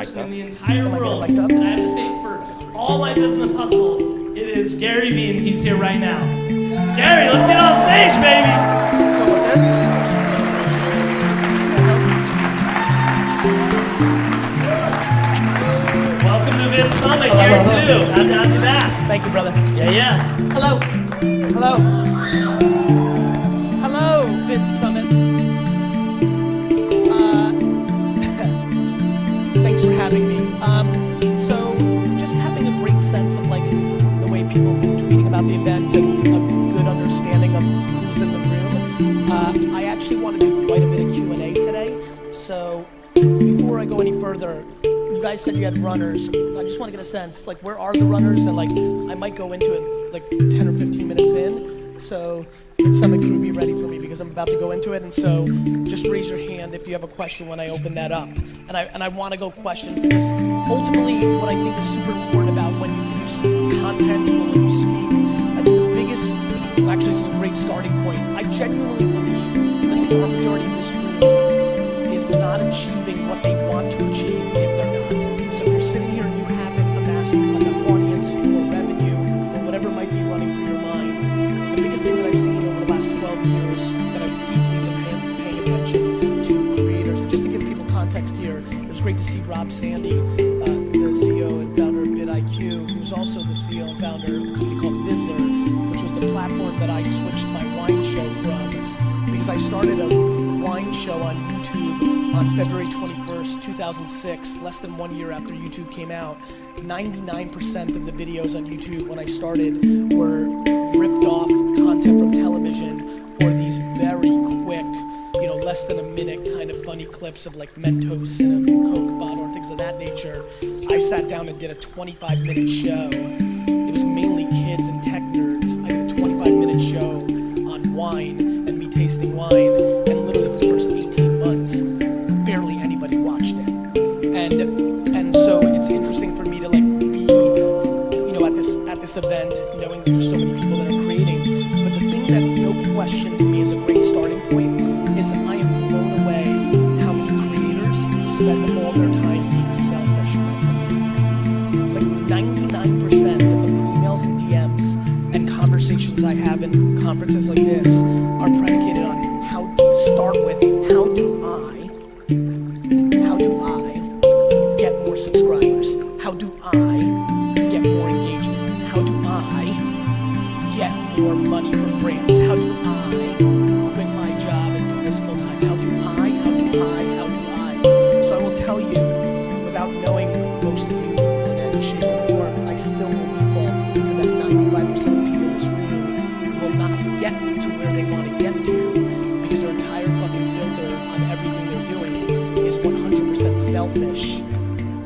person in the entire world that I have to thank for all my business hustle. It is Gary Vee, and he's here right now. Gary, let's get on stage, baby! Welcome to Vid Summit, Gary, too. Happy to have you back. Thank you, brother. Yeah. Hello. Hello, Vid Summit. Thanks for having me. So, just having a great sense of like the way people have been tweeting about the event and a good understanding of who's in the room. I actually want to do quite a bit of Q&A today. So, before I go any further, you guys said you had runners. I just want to get a sense, like, where are the runners? And like, I might go into it like 10 or 15 minutes in. So, can Summit crew be ready for me because I'm about to go into it. And so, just raise your hand if you have a question when I open that up. And I want to go questions because ultimately, what I think is super important about when you produce content, when you speak, I think the biggest, actually, this is a great starting point. I genuinely believe that the majority of this room is not achieving what they want to achieve if they're not. So if you're sitting here and you haven't amassed an audience or revenue or whatever might be running through your mind, the biggest thing that I've seen over the last 12 years that I've deeply been paying attention to creators, just to give people context here, it was great to see Rob Sandy, the CEO and founder of vidIQ, who's also the CEO and founder of a company called Vidler, which was the platform that I switched my wine show from, because I started a wine show on YouTube on February 21st, 2006, less than 1 year after YouTube came out. 99% of the videos on YouTube when I started were ripped off content from television or these very quick, less than a minute kind of funny clips of like Mentos in a Coke bottle and things of that nature. I sat down and did a 25-minute show. It was mainly kids and tech nerds. I did a 25-minute show on wine and me tasting wine, and literally for the first 18 months, barely anybody watched it. And so it's interesting for me to like be, at this event, knowing that there's so many people that are creating. But the thing that no question to me is a great starting point is I am blown away how many creators spend all their time being selfish. Like 99% of the emails and DMs and conversations I have in conferences like this are predicated on how to start with how do I get more subscribers? How do I get more engagement? How do I get more money from brands? How do I quit my job and do this full time? How do I? So I will tell you, without knowing most of you in any shape or form, I still will default to that 95% of people in this room will not get to where they want to get to because their entire fucking filter on everything they're doing is 100% selfish.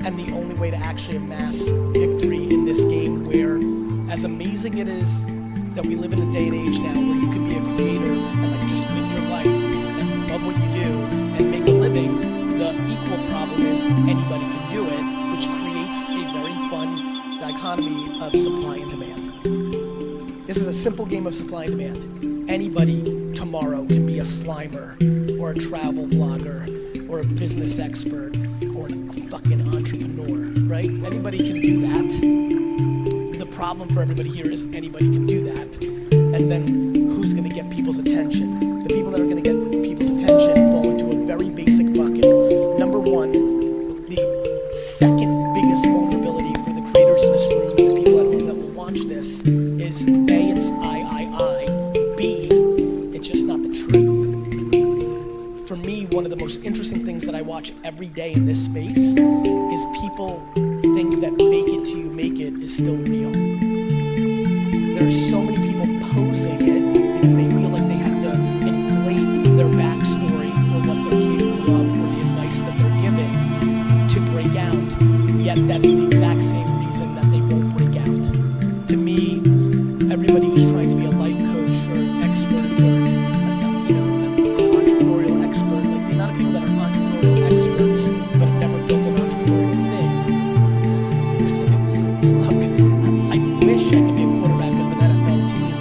And the only way to actually amass victory in this game, where as amazing it is that we live in a day and age now where you can be a creator and like just live your life and love what you do and make a living, the equal problem is anybody can do it, which creates a very fun dichotomy of supply and demand. This is a simple game of supply and demand. Anybody tomorrow can be a Slimer or a travel vlogger or a business expert or a fucking entrepreneur, right? Anybody can do that. The problem for everybody here is anybody can do that. And then who's gonna get people's attention? The people that are gonna get people's attention fall into a very basic bucket. Number one, the second biggest vulnerability for the creators in this room and the people at home that will watch this is A, it's I. B, it's just not the truth. For me, one of the most interesting things that I watch every day in this space is people think that fake it till you make it is still real. There's so many people posing it because they feel like they have to inflate their backstory or what they're capable of or the advice that they're giving to break out. Yet that is the exact same reason that they won't break out. To me, everybody who's trying to be a life coach or an expert or an entrepreneurial expert, like the amount of people that are entrepreneurial experts but have never built an entrepreneurial thing. Look, I wish I could be a quarterback of an NFL team,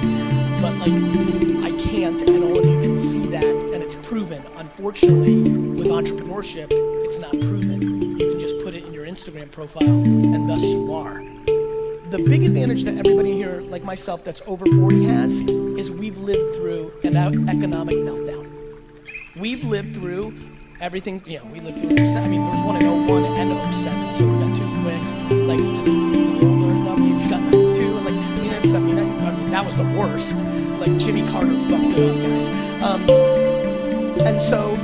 but like I can't, and all of you can see that, and it's proven. Unfortunately, with entrepreneurship, It's not proven. You can just put it in your Instagram profile, and thus you are. The big advantage that everybody here, like myself, that's over 40 has, is we've lived through an economic meltdown. We've lived through everything, we lived through, there was one in 01 and 07, so we got too quick, like, you got two, like, that was the worst, like, Jimmy Carter fucked it up, guys. And so,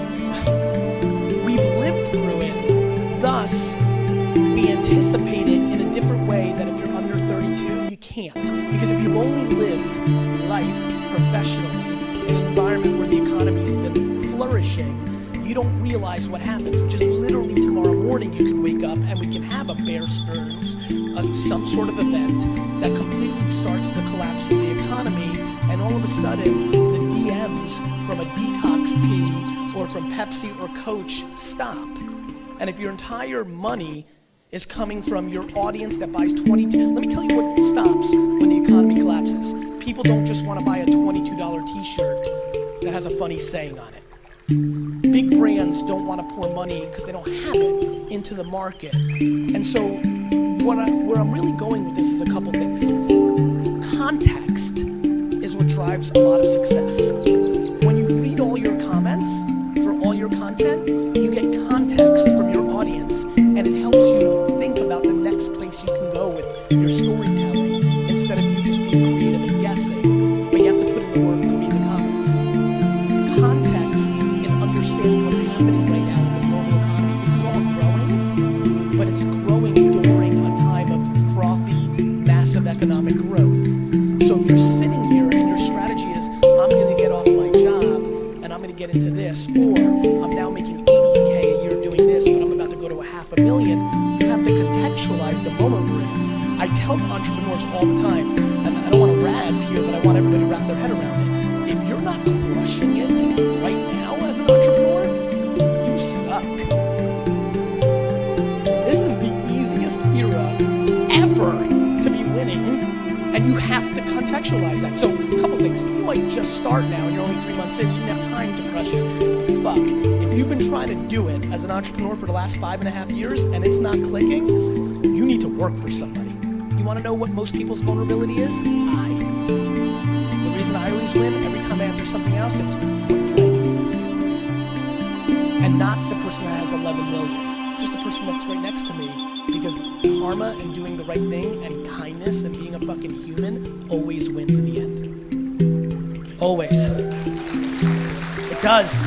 we've lived through it, thus, we anticipate it in a different way that if you're under 32, you can't. Because if you've only lived life professionally in an environment where the economy's been flourishing, you don't realize what happens, which is literally tomorrow morning you can wake up and we can have a Bear Stearns, some sort of event that completely starts the collapse of the economy, and all of a sudden the DMs from a detox tea or from Pepsi or Coach stop. And if your entire money is coming from your audience that buys 22, let me tell you what stops when the economy collapses. People don't just want to buy a $22 t-shirt that has a funny saying on it. Big brands don't want to pour money because they don't have it into the market. And so where I'm really going with this is a couple things. Context is what drives a lot of success. When you read all your comments for all your content, you get context from your audience, and it helps you think about the next place you can go with your storytelling instead of you just being creative and guessing, but you have to put in the work to read the comments. Context in understanding what's happening right now in the global economy. This is all growing, but it's growing during a time of frothy, massive economic growth. So if you're sitting here and your strategy is, I'm going to get off my job and I'm going to get into this, or I'm now making 80K a year doing this, but I'm about to go to $500,000, you have to contextualize the moment we're in. I tell entrepreneurs all the time, and I don't want to razz here, but I want everybody to wrap their head around it. If you're not crushing it right now as an entrepreneur, you suck. This is the easiest era ever to be winning, and you have to contextualize that. So a couple things. You might just start now and you're only 3 months in, you didn't have time to crush it. Fuck. If you've been trying to do it as an entrepreneur for the last 5.5 years and it's not clicking, you need to work for somebody. You want to know what most people's vulnerability is? The reason I always win, every time I enter something else, it's what can I do for you? And not the person that has 11 million, just the person that's right next to me. Because karma and doing the right thing and kindness and being a fucking human always wins in the end. Always. It does.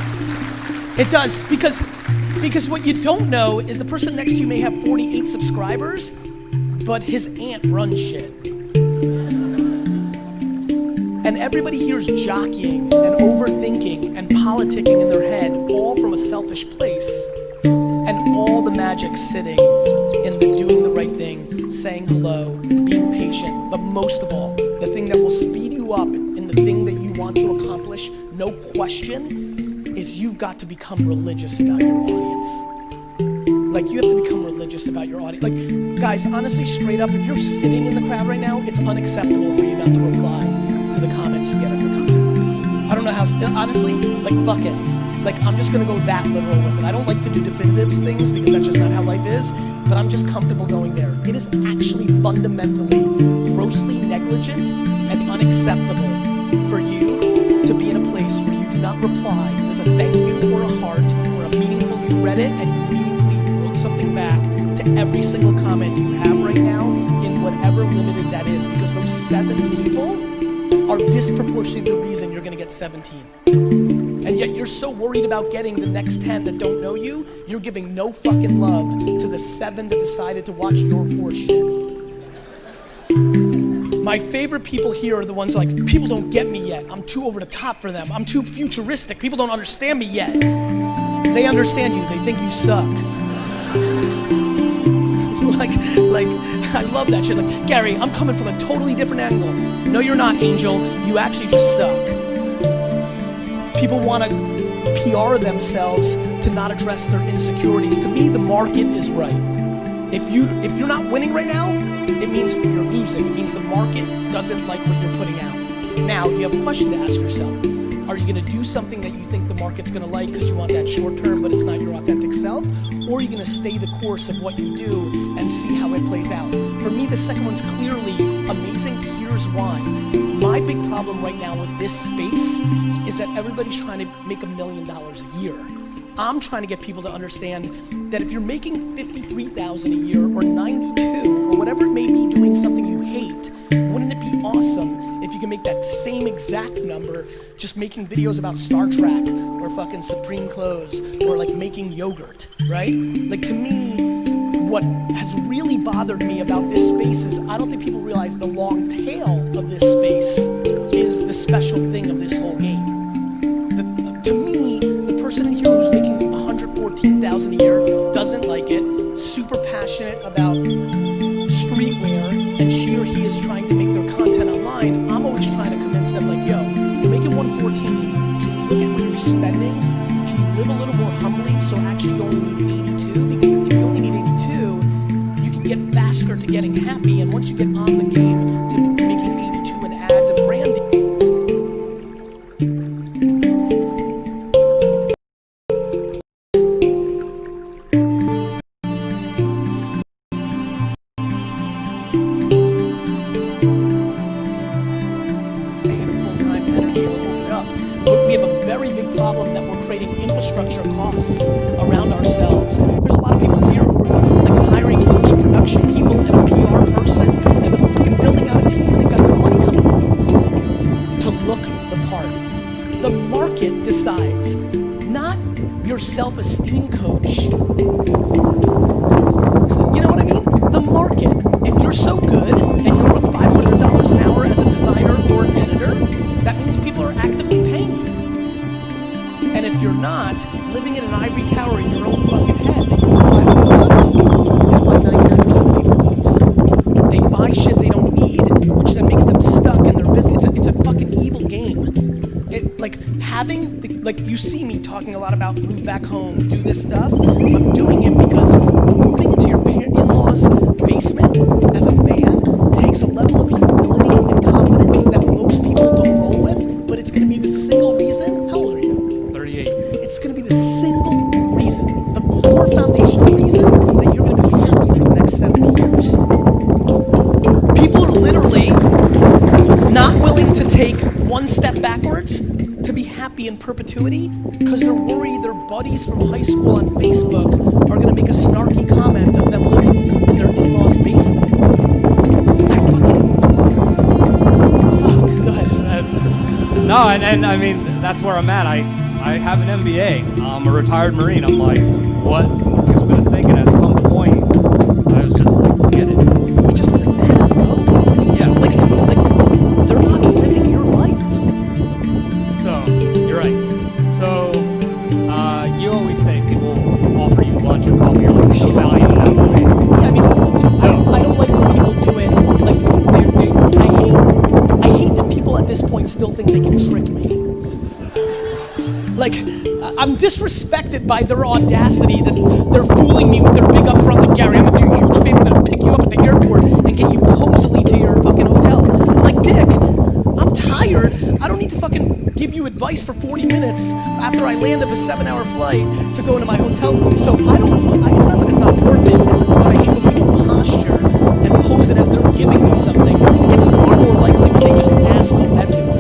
It does, because what you don't know is the person next to you may have 48 subscribers, but his aunt runs shit. And everybody here is jockeying and overthinking and politicking in their head, all from a selfish place. And all the magic sitting in the doing the right thing, saying hello, being patient, but most of all, the thing that will speed you up in the thing that you want to accomplish, no question, is you've got to become religious about your audience. Like, you have to become religious about your audience. Like, guys, honestly, straight up, if you're sitting in the crowd right now, it's unacceptable for you not to reply to the comments you get on your content. I don't know how, honestly, like, fuck it. Like, I'm just gonna go that literal with it. I don't like to do definitives things because that's just not how life is, but I'm just comfortable going there. It is actually fundamentally, grossly negligent and unacceptable for you to be in a place where you do not reply with a thank you or a heart or a meaningful, you read it and you meaningfully wrote something back to every single comment you have right now in whatever limited that is, because those 7 people are disproportionately the reason you're gonna get 17. And yet you're so worried about getting the next 10 that don't know you, you're giving no fucking love to the 7 that decided to watch your horse shit. My favorite people here are the ones like, people don't get me yet. I'm too over the top for them. I'm too futuristic. People don't understand me yet. They understand you. They think you suck. like, I love that shit. Like, Gary, I'm coming from a totally different angle. No, you're not, Angel. You actually just suck. People want to PR themselves to not address their insecurities. To me, the market is right. If you're not winning right now, it means you're losing. It means the market doesn't like what you're putting out. Now, you have a question to ask yourself. Are you going to do something that you think the market's going to like because you want that short term, but it's not your authentic self? Or are you going to stay the course of what you do and see how it plays out? For me, the second one's clearly amazing. Here's why. My big problem right now with this space is that everybody's trying to make $1 million a year. I'm trying to get people to understand that if you're making $53,000 a year or 92 or whatever it may be doing something you hate, wouldn't it be awesome if you can make that same exact number just making videos about Star Trek or fucking Supreme clothes or like making yogurt, right? Like, to me, what has really bothered me about this space is I don't think people realize the long tail of this space is the special thing of this whole game. To me, the person in here who's making $114,000 a year doesn't like it, super passionate about streetwear, and she or he is trying to make their content online. I'm always trying to convince them, like, yo, you're making 114, can you look at what you're spending? Can you live a little more humbly so actually you only need 82? Because if you only need 82, you can get faster to getting happy, and once you get on the game to making 82 in ads and branding, infrastructure costs around ourselves. There's a lot of people here who are like hiring post-production people and a PR person and they're fucking building out a team and they've got no money coming in to look the part. The market decides, not your self-esteem coach. You know what I mean? The market. If you're so good and you're worth $500 an hour as a designer or an editor, that means people are actively paying you. And if you're not, living in an ivory tower in your own fucking head that you're $500 is why 99% of people lose. They buy shit they don't need, which then makes them stuck in their business. It's a fucking evil game. Like having, like you see me talking a lot about move back home, do this stuff. I'm doing it because moving into your in-laws' basement as a man takes a level of humility and confidence that most people don't roll with, but it's going to be the single reason. How old are you? 38. It's going to be the single reason, the core foundational reason that you're going to be happy for the next 70 years. People are literally not willing to take one step backwards to be happy in perpetuity because they're worried their buddies from high school on Facebook are going to make a snarky comment of them living in their in-laws' basement. Go ahead. No, and I mean, that's where I'm at. I have an MBA. I'm a retired Marine. I'm like, what are people going to think? And at some point, I was just like, forget it. It just doesn't matter, bro. Yeah. Like they're not living your life. So, you're right. So, you always say people offer you lunch or coffee or like no value in that way. Yeah, I mean, I don't like when people do it. Like, I hate that people at this point still think they can trick me. Like, I'm disrespected by their audacity that they're fooling me with their big upfront, like, Gary, I'm gonna do you a huge favor, I'm gonna pick you up at the airport and get you cozily to your fucking hotel. I'm like, Dick, I'm tired. I don't need to fucking give you advice for 40 minutes after I land of a 7-hour flight to go into my hotel room. So it's not that it's not worth it, it's that I hate when people posture and pose it as they're giving me something. It's far more likely when they just ask authentically.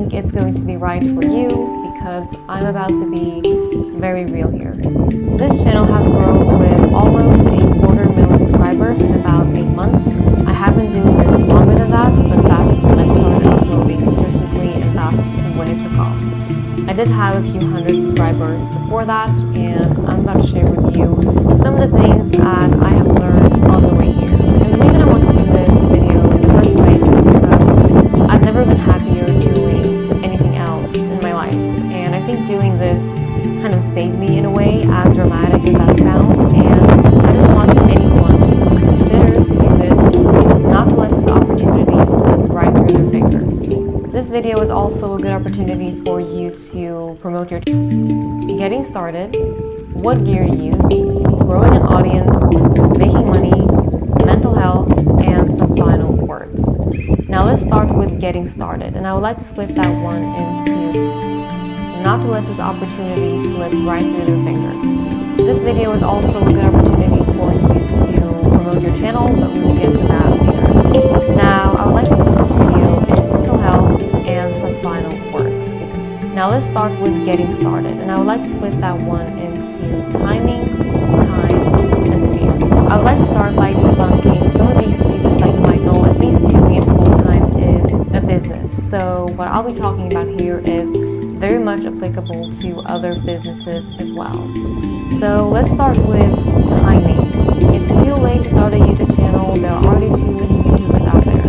think it's going to be right for you because I'm about to be very real here. This channel has grown with almost 250,000 subscribers in about 8 months. I have been doing this longer than that, but that's when I started uploading consistently and that's when it took off. I did have a few hundred subscribers before that, and I'm about to share with you some of the things that I have learned on the way here. And the reason I want to do this video in the first place is because I've never been happier doing anything else in my life. And I think doing this kind of saved me in a way, as dramatic as that sounds. And I just want anyone who considers doing this not to let this opportunity slip right through their fingers. This video is also a good opportunity for you to promote your getting started, what gear to use, growing an audience, making money, mental health, and some final words. Now let's start with getting started, and I would like to split that one into not to let this opportunity slip right through their fingers. This video is also a good opportunity for you to promote your channel, but we will get to that later. Now, I would like to put this video in mental health and some final words. Now let's start with getting started, and I would like to split that one into timing, time, and fear. I would like to start by debunking some of these stages that you might know. At least doing it full time is a business. So what I'll be talking about here is very much applicable to other businesses as well. So let's start with timing. It's too late to start a YouTube channel. There are already too many YouTubers out there.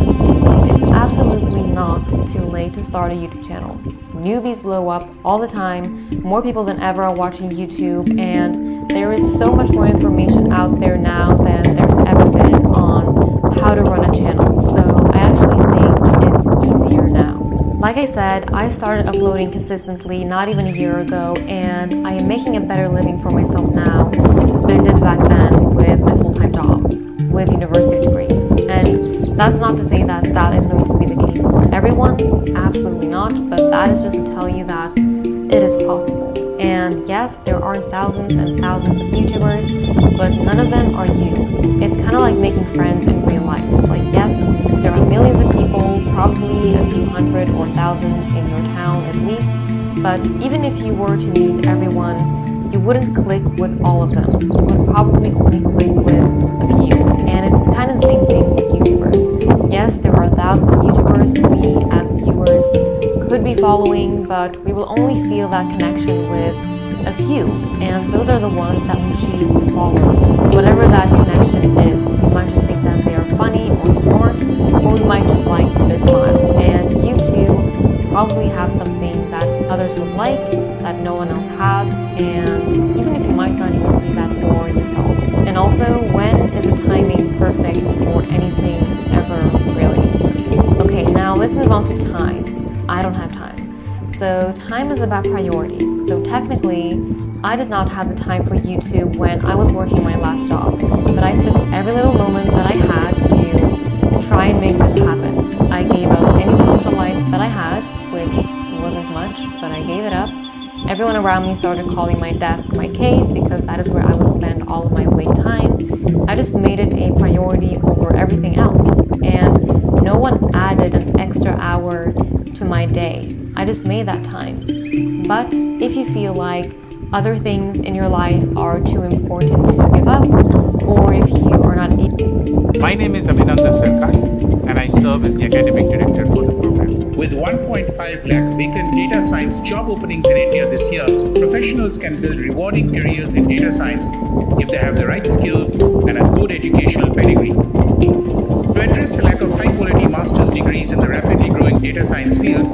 It's absolutely not too late to start a YouTube channel. Newbies blow up all the time. More people than ever are watching YouTube, and there is so much more information out there now than there's ever been on how to run a channel. So I actually think it's easier now. Like I said, I started uploading consistently not even a year ago, and I am making a better living for myself now than I did back then with my full-time job, with university degrees. And that's not to say that that is going to be the case for everyone, absolutely not, but that is just to tell you that it is possible. And yes, there are thousands and thousands of YouTubers, but none of them are you. It's kind of like making friends in real life. Like, yes, there are millions of people, probably a few hundred or thousand in your town at least, but even if you were to meet everyone, you wouldn't click with all of them. You would probably only click with a few. And it's kind of the same thing with YouTubers. Yes, there are thousands of YouTubers who we as viewers could be following, but we will only feel that connection with a few, and those are the ones that we choose to follow. Whatever that connection is, we might just think that they are funny or smart, or we might just like their smile. And you too probably have something that others would like that no one else has, and even if you might not even see that for yourself. And also, when is the timing perfect for anything ever, really? Okay, now let's move on to time. I don't have time. So time is about priorities. So technically, I did not have the time for YouTube when I was working my last job, but I took every little moment that I had to try and make this happen. I gave up any social life that I had, which wasn't much, but I gave it up. Everyone around me started calling my desk my cave because that is where I would spend all of my awake time. I just made it a priority over everything else, and no one added an extra hour to my day. I just made that time. But if you feel like other things in your life are too important to give up, or if you are not able. My name is Abhinanda Sarkar, and I serve as the academic director for the program. With 1.5 lakh vacant data science job openings in India this year, professionals can build rewarding careers in data science if they have the right skills and a good educational pedigree. To address the lack of high-quality master's degrees in the rapidly growing data science field,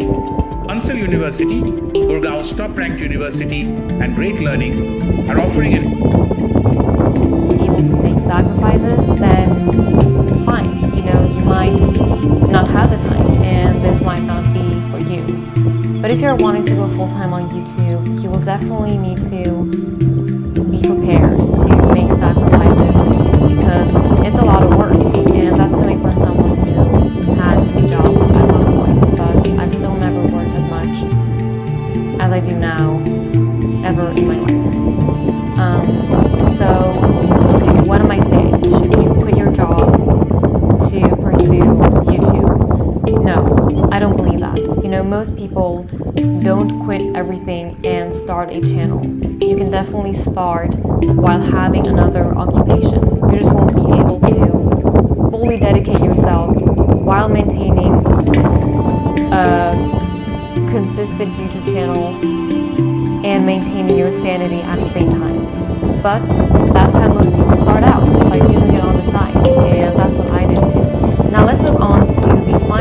Ansal University, Gurgaon's top-ranked university, and Great Learning are offering an able to make sacrifices, then fine. You might not have the time, and this might not be for you. But if you're wanting to go full-time on YouTube, you will definitely need to be prepared to make sacrifices because it's a lot of work, and that's coming from someone who had a job at one point, but I've still never worked as much as I do now, ever in my life. Okay, what am I saying? Should you quit your job to pursue YouTube? No, I don't believe that. most people don't quit everything and start a channel. You can definitely start while having another occupation. You just won't be able to fully dedicate yourself while maintaining a consistent YouTube channel and maintaining your sanity at the same time. But that's how most people start out, by doing it on the side, and that's what I did too. Now let's move on to